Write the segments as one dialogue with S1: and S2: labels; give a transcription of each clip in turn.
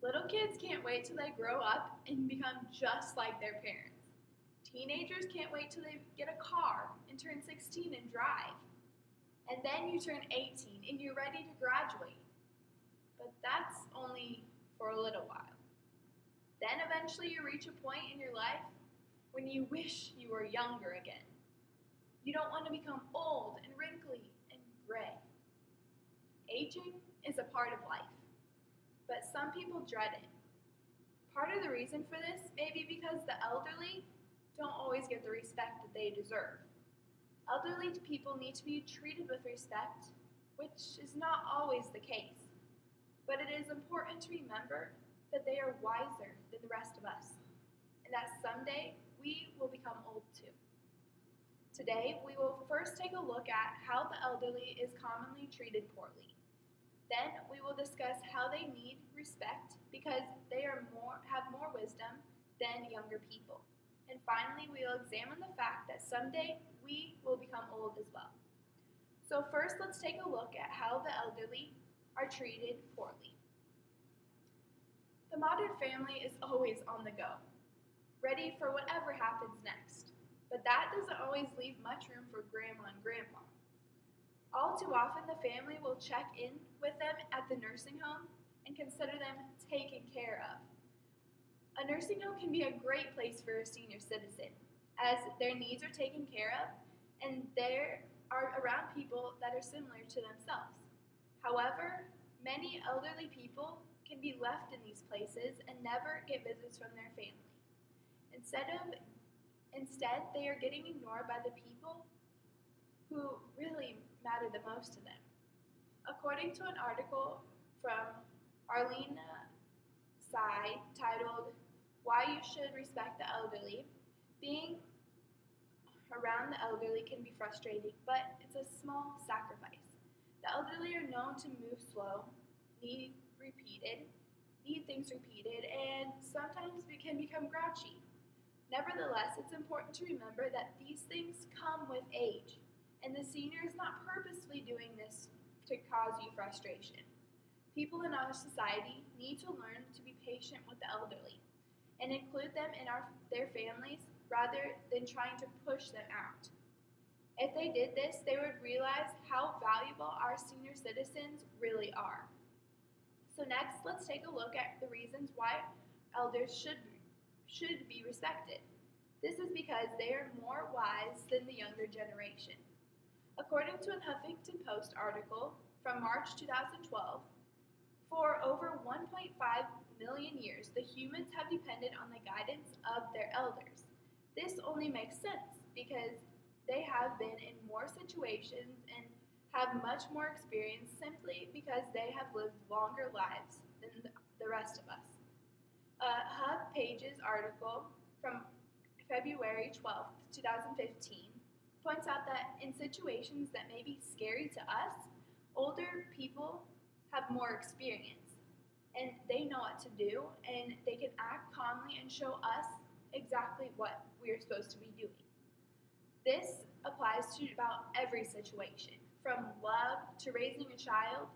S1: Little kids can't wait till they grow up and become just like their parents. Teenagers can't wait till they get a car and turn 16 and drive. And then you turn 18 and you're ready to graduate. But that's only for a little while. Then eventually you reach a point in your life when you wish you were younger again. You don't want to become old and wrinkly and gray. Aging is a part of life, but some people dread it. Part of the reason for this may be because the elderly don't always get the respect that they deserve. Elderly people need to be treated with respect, which is not always the case. But it is important to remember that they are wiser than the rest of us, and that someday we will become old too. Today, we will first take a look at how the elderly is commonly treated poorly. Then we will discuss how they need respect because they have more wisdom than younger people. And finally, we will examine the fact that someday we will become old as well. So first, let's take a look at how the elderly are treated poorly. The modern family is always on the go, ready for whatever happens next. But that doesn't always leave much room for grandma and grandpa. All too often, the family will check in with them at the nursing home and consider them taken care of. A nursing home can be a great place for a senior citizen, as their needs are taken care of and they are around people that are similar to themselves. However, many elderly people can be left in these places and never get visits from their family. Instead, they are getting ignored by the people who really matter the most to them. According to an article from Arlena Tsai titled Why You Should Respect the Elderly, being around the elderly can be frustrating, but it's a small sacrifice. The elderly are known to move slow, need things repeated, and sometimes can become grouchy. Nevertheless, it's important to remember that these things come with age, and the senior is not purposely doing this to cause you frustration. People in our society need to learn to be patient with the elderly and include them in their families rather than trying to push them out. If they did this, they would realize how valuable our senior citizens really are. So next, let's take a look at the reasons why elders should be respected. This is because they are more wise than the younger generation. According to a Huffington Post article from March 2012, for over 1.5 million years, the humans have depended on the guidance of their elders. This only makes sense because they have been in more situations and have much more experience simply because they have lived longer lives than the rest of us. A HubPages article from February 12, 2015, points out that in situations that may be scary to us, older people have more experience and they know what to do and they can act calmly and show us exactly what we are supposed to be doing. This applies to about every situation, from love to raising a child,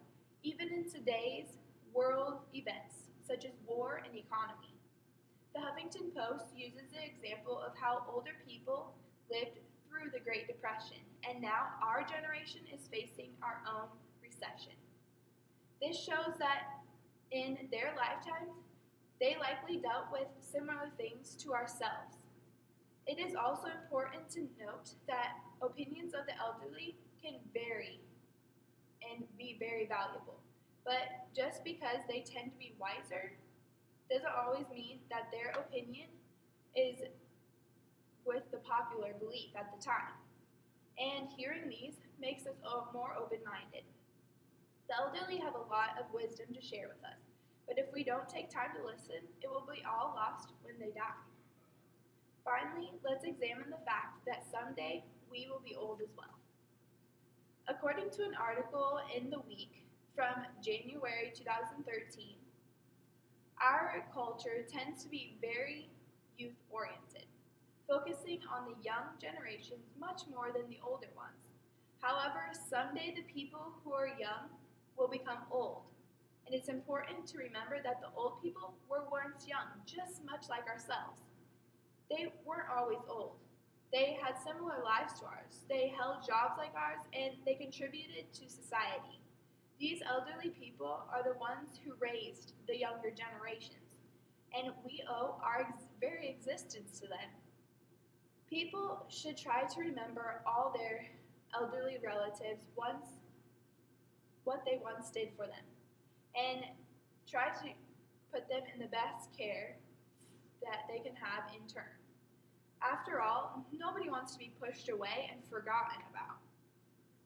S1: even in today's world events such as war and economy. The Huffington Post uses the example of how older people lived through the Great Depression, and now our generation is facing our own recession. This shows that in their lifetimes, they likely dealt with similar things to ourselves. It is also important to note that opinions of the elderly can vary and be very valuable. But just because they tend to be wiser doesn't always mean that their opinion is with the popular belief at the time. And hearing these makes us more open-minded. The elderly have a lot of wisdom to share with us, but if we don't take time to listen, it will be all lost when they die. Finally, let's examine the fact that someday we will be old as well. According to an article in The Week from January 2013, our culture tends to be very youth-oriented, focusing on the young generations much more than the older ones. However, someday the people who are young will become old, And it's important to remember that the old people were once young, just much like ourselves. They weren't always old. They had similar lives to ours. They held jobs like ours, and they contributed to society. These elderly people are the ones who raised the younger generations, and we owe our very existence to them. People should try to remember all their elderly relatives once what they once did for them, and try to put them in the best care that they can have in turn. After all, nobody wants to be pushed away and forgotten about.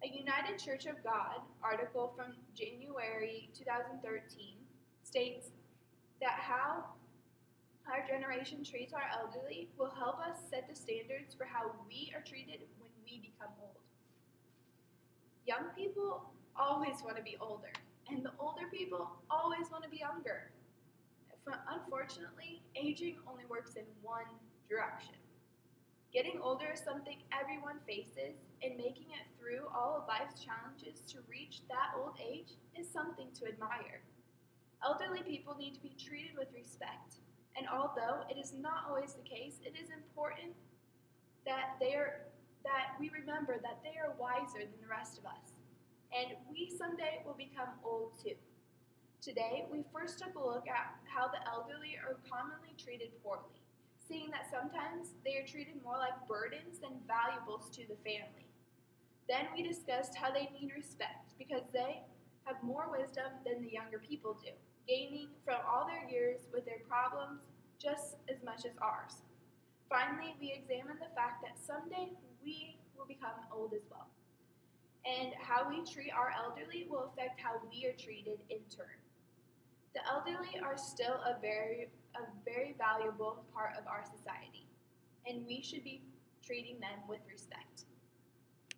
S1: A United Church of God article from January 2013 states that how our generation treats our elderly will help us set the standards for how we are treated when we become old. Young people always want to be older, and the older people always want to be younger. Unfortunately, aging only works in one direction. Getting older is something everyone faces, and making it through all of life's challenges to reach that old age is something to admire. Elderly people need to be treated with respect, and although it is not always the case, it is important that that we remember that they are wiser than the rest of us, and we someday will become old too. Today, we first took a look at how the elderly are commonly treated poorly, seeing that sometimes they are treated more like burdens than valuables to the family. Then we discussed how they need respect because they have more wisdom than the younger people do, gaining from all their years with their problems just as much as ours. Finally, we examined the fact that someday we will become old as well, and how we treat our elderly will affect how we are treated in turn. The elderly are still a very valuable part of our society, and we should be treating them with respect.